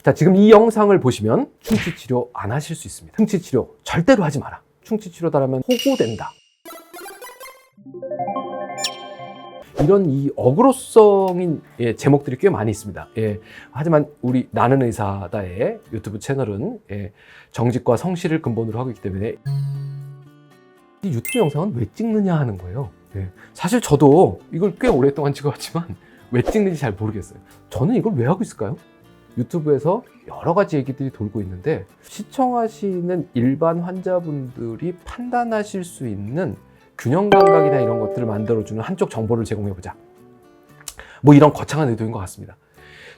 자, 지금 이 영상을 보시면 충치 치료 안 하실 수 있습니다. 충치 치료 절대로 하지 마라. 충치 치료다라면 호구된다. 이런 이 어그로성인 제목들이 꽤 많이 있습니다. 하지만 우리 나는 의사다의 유튜브 채널은 정직과 성실을 근본으로 하고 있기 때문에 이 유튜브 영상은 왜 찍느냐 하는 거예요. 사실 저도 이걸 꽤 오랫동안 찍어왔지만 왜 찍는지 잘 모르겠어요. 저는 이걸 왜 하고 있을까요? 유튜브에서 여러 가지 얘기들이 돌고 있는데 시청하시는 일반 환자분들이 판단하실 수 있는 균형 감각이나 이런 것들을 만들어주는 한쪽 정보를 제공해보자. 뭐 이런 거창한 의도인 것 같습니다.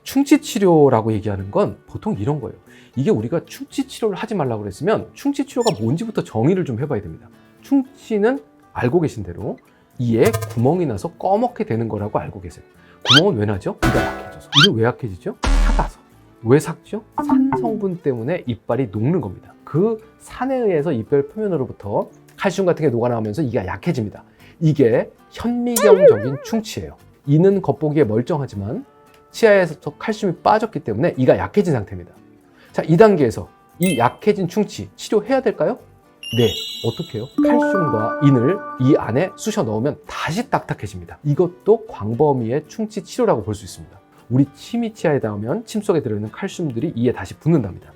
충치 치료라고 얘기하는 건 보통 이런 거예요. 이게 우리가 충치 치료를 하지 말라고 그랬으면 충치 치료가 뭔지부터 정의를 좀 해봐야 됩니다. 충치는 알고 계신 대로 이에 구멍이 나서 꺼멓게 되는 거라고 알고 계세요. 구멍은 왜 나죠? 이가 약해져서. 이게 왜 약해지죠? 삭아서. 왜 삭죠? 산 성분 때문에 이빨이 녹는 겁니다. 그 산에 의해서 이빨 표면으로부터 칼슘 같은 게 녹아나오면서 이가 약해집니다. 이게 현미경적인 충치예요. 이는 겉보기에 멀쩡하지만 치아에서 칼슘이 빠졌기 때문에 이가 약해진 상태입니다. 자, 2단계에서 이 약해진 충치 치료해야 될까요? 네. 어떻게 해요? 칼슘과 인을 이 안에 쑤셔 넣으면 다시 딱딱해집니다. 이것도 광범위의 충치 치료라고 볼 수 있습니다. 우리 침이 치아에 닿으면 침 속에 들어있는 칼슘들이 이에 다시 붙는답니다.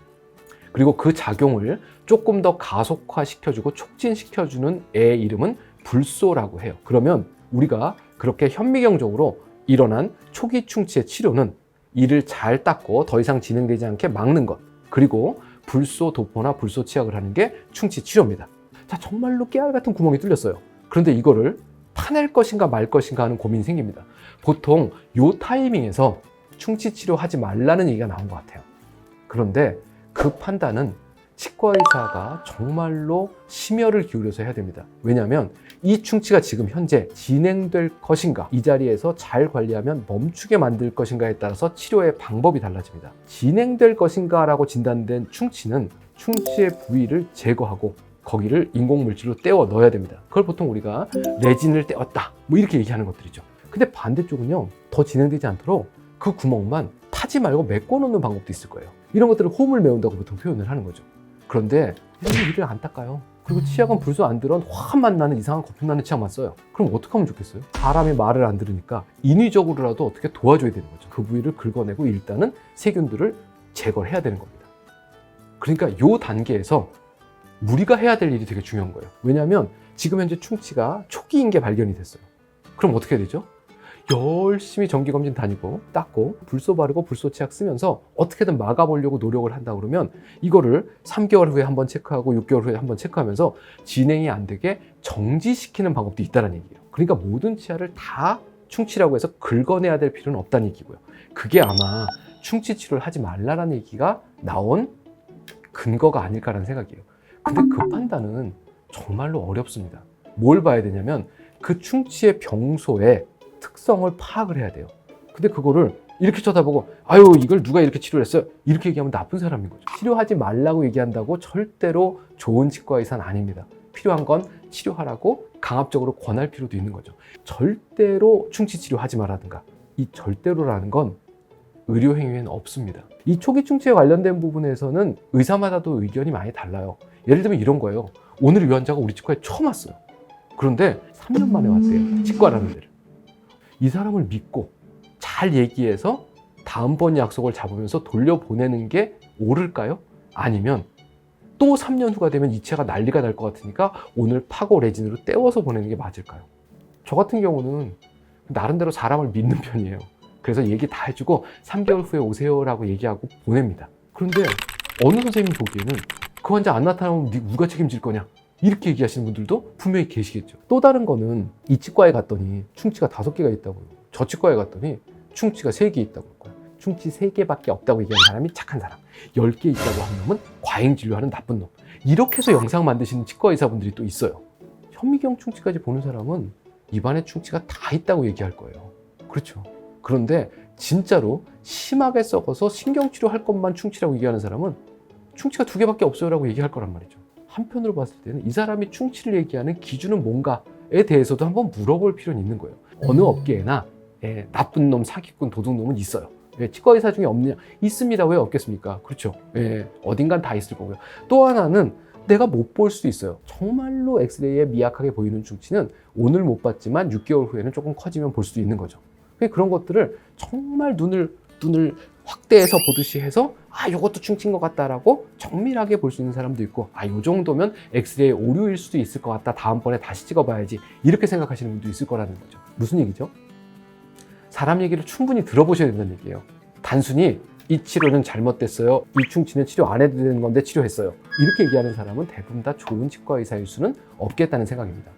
그리고 그 작용을 조금 더 가속화시켜주고 촉진시켜주는 애의 이름은 불소라고 해요. 그러면 우리가 그렇게 현미경적으로 일어난 초기 충치의 치료는 이를 잘 닦고 더 이상 진행되지 않게 막는 것, 그리고 불소 도포나 불소 치약을 하는 게 충치 치료입니다. 자, 정말로 깨알 같은 구멍이 뚫렸어요. 그런데 이거를 파낼 것인가 말 것인가 하는 고민이 생깁니다. 보통 요 타이밍에서 충치 치료하지 말라는 얘기가 나온 것 같아요. 그런데 그 판단은 치과 의사가 정말로 심혈을 기울여서 해야 됩니다. 왜냐하면 이 충치가 지금 현재 진행될 것인가, 이 자리에서 잘 관리하면 멈추게 만들 것인가에 따라서 치료의 방법이 달라집니다. 진행될 것인가 라고 진단된 충치는 충치의 부위를 제거하고 거기를 인공물질로 떼어 넣어야 됩니다. 그걸 보통 우리가 레진을 떼었다 뭐 이렇게 얘기하는 것들이죠. 근데 반대쪽은요, 더 진행되지 않도록 그 구멍만 파지 말고 메꿔 놓는 방법도 있을 거예요. 이런 것들을 홈을 메운다고 보통 표현을 하는 거죠. 그런데 이를 안 닦아요. 그리고 치약은 불소 안 들은 화만 나는 이상한 거품 나는 치약만 써요. 그럼 어떻게 하면 좋겠어요? 사람이 말을 안 들으니까 인위적으로라도 어떻게 도와줘야 되는 거죠. 그 부위를 긁어내고 일단은 세균들을 제거를 해야 되는 겁니다. 그러니까 이 단계에서 우리가 해야 될 일이 되게 중요한 거예요. 왜냐하면 지금 현재 충치가 초기인 게 발견이 됐어요. 그럼 어떻게 해야 되죠? 열심히 정기검진 다니고 닦고 불소 바르고 불소 치약 쓰면서 어떻게든 막아보려고 노력을 한다 그러면 이거를 3개월 후에 한번 체크하고 6개월 후에 한번 체크하면서 진행이 안 되게 정지시키는 방법도 있다는 얘기예요. 그러니까 모든 치아를 다 충치라고 해서 긁어내야 될 필요는 없다는 얘기고요. 그게 아마 충치 치료를 하지 말라는 얘기가 나온 근거가 아닐까라는 생각이에요. 근데 그 판단은 정말로 어렵습니다. 뭘 봐야 되냐면 그 충치의 병소의 특성을 파악을 해야 돼요. 근데 그거를 이렇게 쳐다보고 아유 이걸 누가 이렇게 치료했어요? 이렇게 얘기하면 나쁜 사람인 거죠. 치료하지 말라고 얘기한다고 절대로 좋은 치과 의사는 아닙니다. 필요한 건 치료하라고 강압적으로 권할 필요도 있는 거죠. 절대로 충치 치료하지 말라든가, 이 절대로라는 건 의료 행위에는 없습니다. 이 초기 충치에 관련된 부분에서는 의사마다도 의견이 많이 달라요. 예를 들면 이런 거예요. 오늘 이 환자가 우리 치과에 처음 왔어요. 그런데 3년 만에 왔대요. 치과라는 데를. 이 사람을 믿고 잘 얘기해서 다음번 약속을 잡으면서 돌려보내는 게 옳을까요? 아니면 또 3년 후가 되면 이 치아가 난리가 날 것 같으니까 오늘 파고 레진으로 떼워서 보내는 게 맞을까요? 저 같은 경우는 나름대로 사람을 믿는 편이에요. 그래서 얘기 다 해주고 3개월 후에 오세요라고 얘기하고 보냅니다. 그런데 어느 선생님이 보기에는 그 환자 안 나타나면 누가 책임질 거냐? 이렇게 얘기하시는 분들도 분명히 계시겠죠. 또 다른 거는 이 치과에 갔더니 충치가 5개가 있다고요. 저 치과에 갔더니 충치가 3개 있다고 할 거예요. 충치 3개밖에 없다고 얘기하는 사람이 착한 사람, 10개 있다고 한 놈은 과잉 진료하는 나쁜 놈. 이렇게 해서 영상 만드시는 치과 의사분들이 또 있어요. 현미경 충치까지 보는 사람은 입안에 충치가 다 있다고 얘기할 거예요. 그렇죠. 그런데 진짜로 심하게 썩어서 신경치료할 것만 충치라고 얘기하는 사람은 충치가 2개밖에 없어요 라고 얘기할 거란 말이죠. 한편으로 봤을 때는 이 사람이 충치를 얘기하는 기준은 뭔가에 대해서도 한번 물어볼 필요는 있는 거예요. 어느 업계에나 나쁜 놈, 사기꾼, 도둑놈은 있어요. 예, 치과 의사 중에 없느냐? 있습니다. 왜 없겠습니까? 그렇죠. 예, 어딘간 다 있을 거고요. 또 하나는 내가 못 볼 수 있어요. 정말로 엑스레이에 미약하게 보이는 충치는 오늘 못 봤지만 6개월 후에는 조금 커지면 볼 수도 있는 거죠. 그런 것들을 정말 눈을 확대해서 보듯이 해서 요것도 충치인 것 같다라고 정밀하게 볼 수 있는 사람도 있고, 요 정도면 엑스레이 오류일 수도 있을 것 같다. 다음번에 다시 찍어봐야지. 이렇게 생각하시는 분도 있을 거라는 거죠. 무슨 얘기죠? 사람 얘기를 충분히 들어보셔야 된다는 얘기예요. 단순히 이 치료는 잘못됐어요. 이 충치는 치료 안 해도 되는 건데 치료했어요. 이렇게 얘기하는 사람은 대부분 다 좋은 치과 의사일 수는 없겠다는 생각입니다.